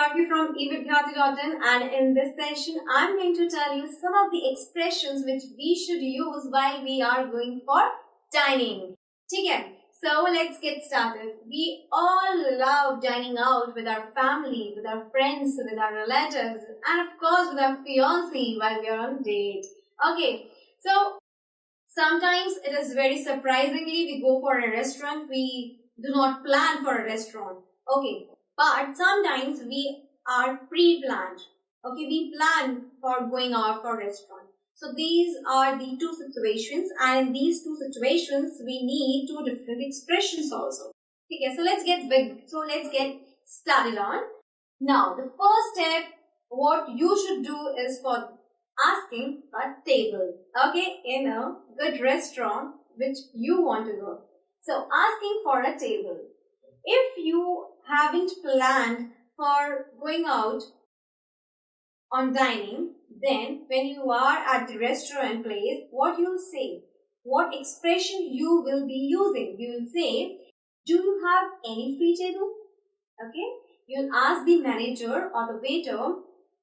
Gauri from evidhyati.in, and in this session I'm going to tell you some of the expressions which we should use while we are going for dining. Okay, so let's get started. We all love dining out with our family, with our friends, with our relatives, and of course with our fiancé while we are on date. Okay, so sometimes it is very surprisingly we go for a restaurant. We do not plan for a restaurant. Okay, but sometimes we are pre-planned. Okay, we plan for going out for a restaurant. So these are the two situations, and in these two situations we need two different expressions also. Okay, so let's get started on. Now the first step, what you should do is for asking a table, okay, in a good restaurant which you want to go. So asking for a table. If you haven't planned for going out on dining, then when you are at the restaurant place, what you'll say, what expression you will be using, you will say, do you have any free table? Okay, you'll ask the manager or the waiter,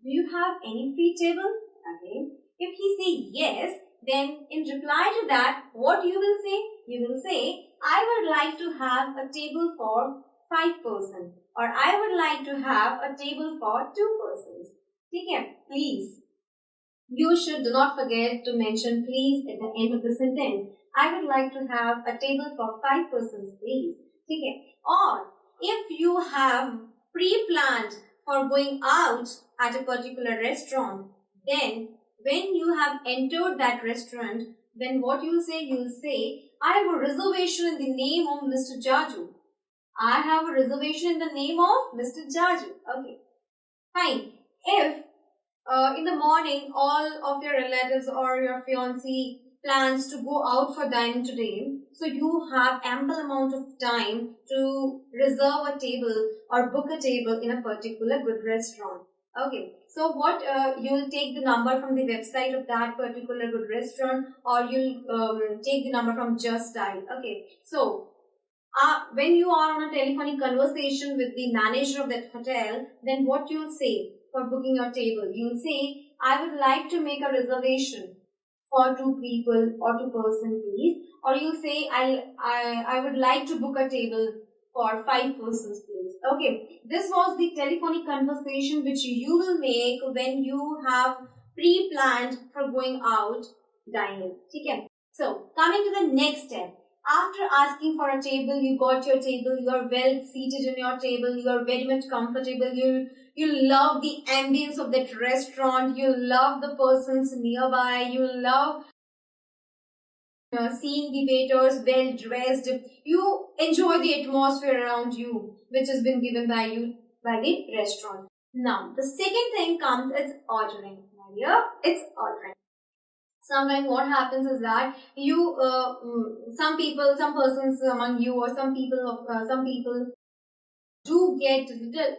do you have any free table? Okay, if he say yes, then in reply to that, what you will say? You will say, I would like to have a table for 5 persons, or I would like to have a table for 2 persons. Okay, please. You should do not forget to mention please at the end of the sentence. I would like to have a table for 5 persons, please. Okay, or if you have pre-planned for going out at a particular restaurant, then when you have entered that restaurant, then what you'll say? You'll say, I have a reservation in the name of Mr. Jaju. I have a reservation in the name of Mr. Jaju. Okay, fine. If in the morning all of your relatives or your fiancé plans to go out for dining today, so you have ample amount of time to reserve a table or book a table in a particular good restaurant. Okay, so what you'll take the number from the website of that particular good restaurant, or you'll take the number from Just Dial. Okay, so when you are on a telephonic conversation with the manager of that hotel, then what you'll say for booking your table? You'll say, I would like to make a reservation for 2 people or 2 persons, please. Or you'll say, I would like to book a table for 5 persons, please. Okay, this was the telephonic conversation which you will make when you have pre-planned for going out dining. Okay. So, coming to the next step. After asking for a table, you got your table, you are well seated in your table, you are very much comfortable, you love the ambience of that restaurant, you love the persons nearby, you love seeing the waiters well dressed, you enjoy the atmosphere around you which has been given by you by the restaurant. Now, the second thing comes is ordering. Here, it's ordering. Sometimes what happens is that you, some persons among you, or some people do get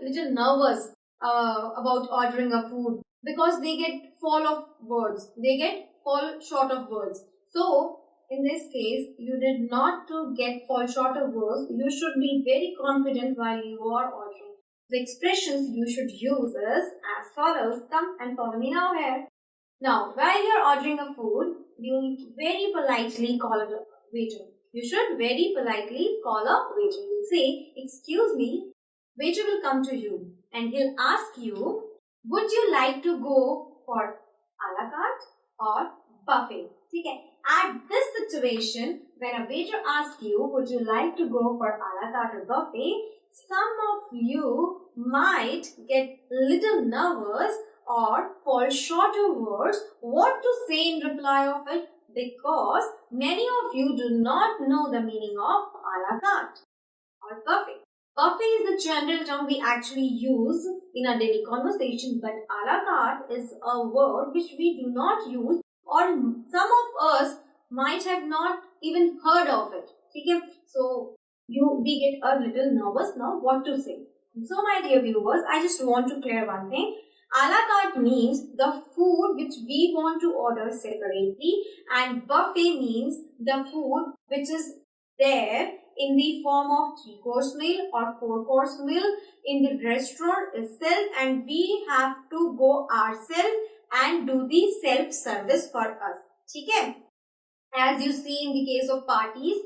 little nervous about ordering a food because they get fall of words. They get fall short of words. So in this case, you did not to get fall short of words. You should be very confident while you are ordering. The expressions you should use is as follows. Come and follow me now here. Now, while you're ordering a food, you very politely call a waiter. You should very politely call a waiter. You'll say, excuse me, waiter will come to you and he'll ask you, would you like to go for a la carte or buffet? Okay. At this situation, when a waiter asks you, would you like to go for a la carte or buffet, some of you might get little nervous or fall short of words what to say in reply of it, because many of you do not know the meaning of a la carte or buffet. Buffet is the general term we actually use in our daily conversation, but a la carte is a word which we do not use, or some of us might have not even heard of it. Okay? So we get a little nervous now what to say. So my dear viewers, I just want to clear one thing. A la carte means the food which we want to order separately, and buffet means the food which is there in the form of 3-course meal or 4-course meal in the restaurant itself, and we have to go ourselves and do the self-service for us. Okay? As you see in the case of parties,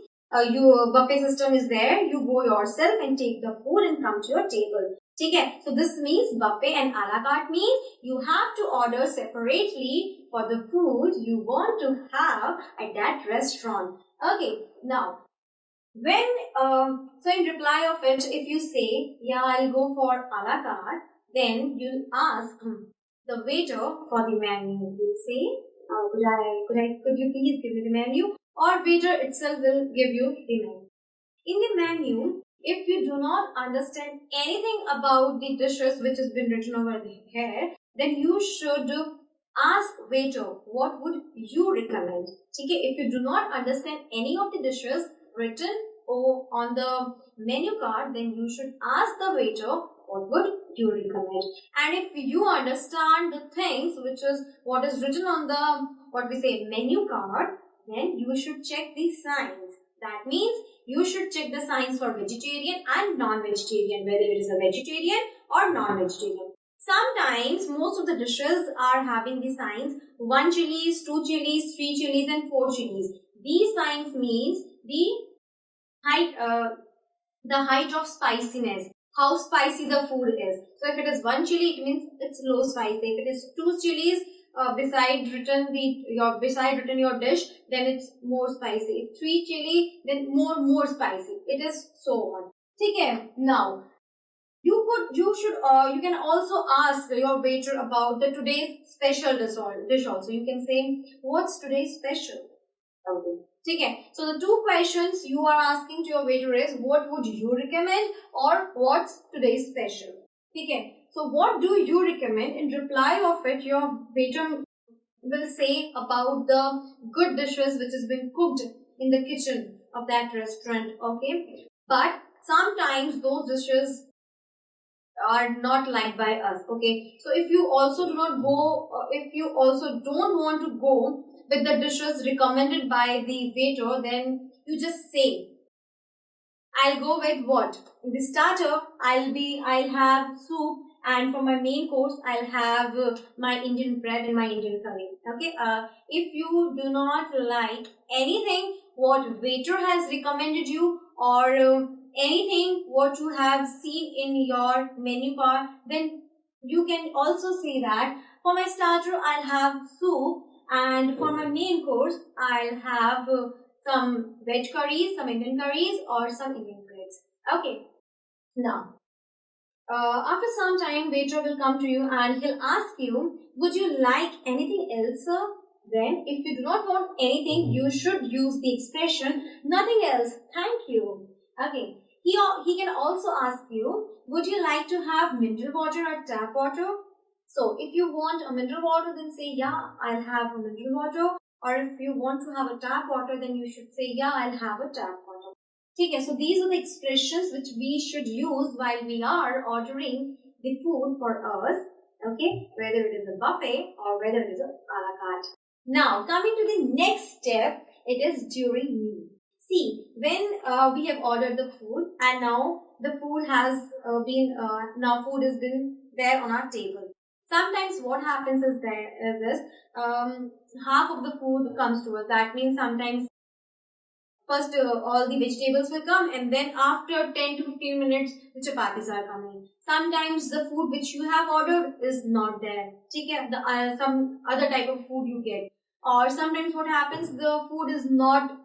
your buffet system is there. You go yourself and take the food and come to your table. Okay? So this means buffet and a la carte means you have to order separately for the food you want to have at that restaurant. Okay, now when so in reply of it, if you say yeah, I'll go for a la carte, then you ask the waiter for the menu. You'll say, could you please give me the menu? Or waiter itself will give you the menu. In the menu, if you do not understand anything about the dishes which has been written over here, then you should ask waiter, what would you recommend? Okay, if you do not understand any of the dishes written on the menu card, then you should ask the waiter, what would you recommend? And if you understand the things which is what is written on the menu card, then you should check the signs. That means you should check the signs for vegetarian and non-vegetarian, whether it is a vegetarian or non-vegetarian. Sometimes most of the dishes are having the signs 1 chilies, 2 chilies, 3 chilies and 4 chilies. These signs means the height of spiciness, how spicy the food is. So if it is 1 chili, it means it's low spicy. If it is 2 chilies beside written your dish, then it's more spicy. If 3 chili, then more spicy. It is so on. Okay. Now you can also ask your waiter about the today's special dish also. You can say, what's today's special? Okay. So the two questions you are asking to your waiter is, what would you recommend or what's today's special? Okay. So what do you recommend? In reply of it, your waiter will say about the good dishes which has been cooked in the kitchen of that restaurant. Okay. But sometimes those dishes are not liked by us. Okay. So if you also do not go, if you also don't want to go with the dishes recommended by the waiter, then you just say, I'll go with what? In the starter, I'll have soup, and for my main course, I'll have my Indian bread and my Indian curry. Okay. If you do not like anything what waiter has recommended you, or anything what you have seen in your menu card, then you can also say that for my starter, I'll have soup, and for my main course, I'll have some veg curries, some Indian curries, or some Indian breads. Okay. Now, after some time, waiter will come to you and he'll ask you, would you like anything else, sir? Then, if you do not want anything, you should use the expression, nothing else, thank you. Okay. He can also ask you, would you like to have mineral water or tap water? So, if you want a mineral water, then say, yeah, I'll have a mineral water. Or if you want to have a tap water, then you should say, yeah, I'll have a tap water. Okay, so these are the expressions which we should use while we are ordering the food for us. Okay, whether it is a buffet or whether it is a la carte. Now, coming to the next step, it is during meal. See, when we have ordered the food and now the food has food has been there on our table. Sometimes what happens is this, half of the food comes to us. That means sometimes first all the vegetables will come, and then after 10 to 15 minutes the chapatis are coming. Sometimes the food which you have ordered is not there. Some other type of food you get. Or sometimes what happens, the food is not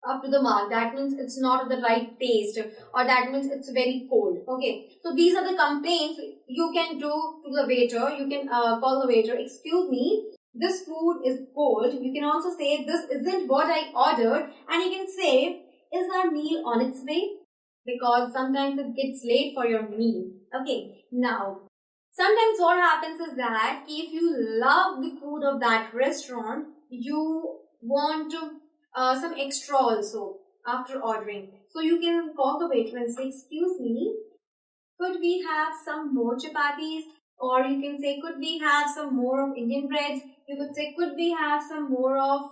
up to the mark. That means it's not the right taste, or that means it's very cold. Okay. So these are the complaints you can do to the waiter. You can call the waiter, excuse me, this food is cold. You can also say, this isn't what I ordered. And you can say, is our meal on its way? Because sometimes it gets late for your meal. Okay. Now, sometimes what happens is that if you love the food of that restaurant, you want some extra also after ordering. So you can call the waiter and say, excuse me, could we have some more chapatis? Or you can say, could we have some more of Indian breads? You could say, could we have some more of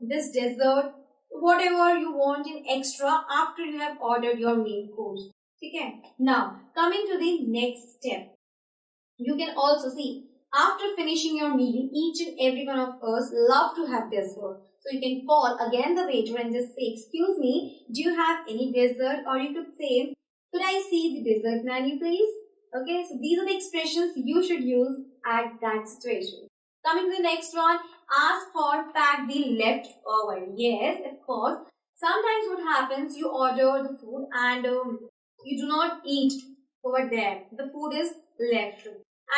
this dessert? whatever you want in extra after you have ordered your main course. Okay. Now, coming to the next step, you can also see after finishing your meal, each and every one of us love to have dessert. So you can call again the waiter and just say, excuse me, do you have any dessert? Or you could say, could I see the dessert menu please? Okay, so these are the expressions you should use at that situation. Coming to the next one, ask for pack the leftover. Yes, of course. Sometimes what happens, you order the food and you do not eat over there. The food is left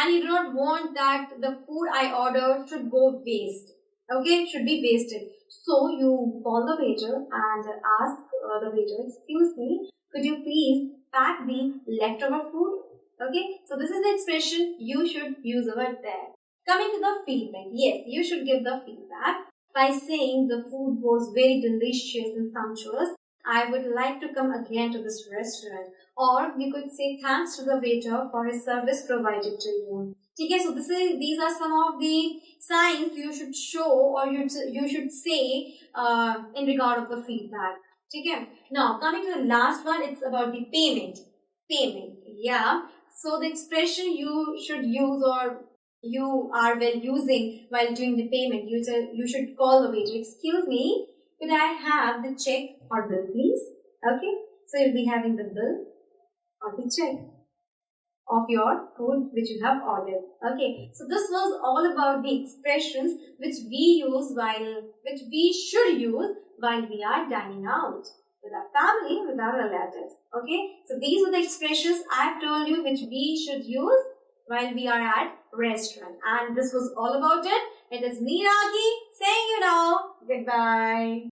and you do not want that the food I ordered should go waste. Okay, should be wasted. So you call the waiter and ask the waiter, excuse me, could you please pack the leftover food? Okay, so this is the expression you should use over there. Coming to the feedback, yes, you should give the feedback by saying the food was very delicious and sumptuous. I would like to come again to this restaurant. Or you could say thanks to the waiter for his service provided to you. Okay, so these are some of the signs you should show or you should say in regard of the feedback. Okay, now coming to the last one, it's about the payment. Payment, yeah. So the expression you should use or you are well using while doing the payment, you should call the waiter. Excuse me, could I have the check or bill, please? Okay, so you'll be having the bill or the check of your food which you have ordered. Okay, so this was all about the expressions which we should use while we are dining out with our family, with our relatives. Okay, so these are the expressions I've told you which we should use while we are at restaurant. And this was all about it. It is me, Ragi, saying you now. Goodbye.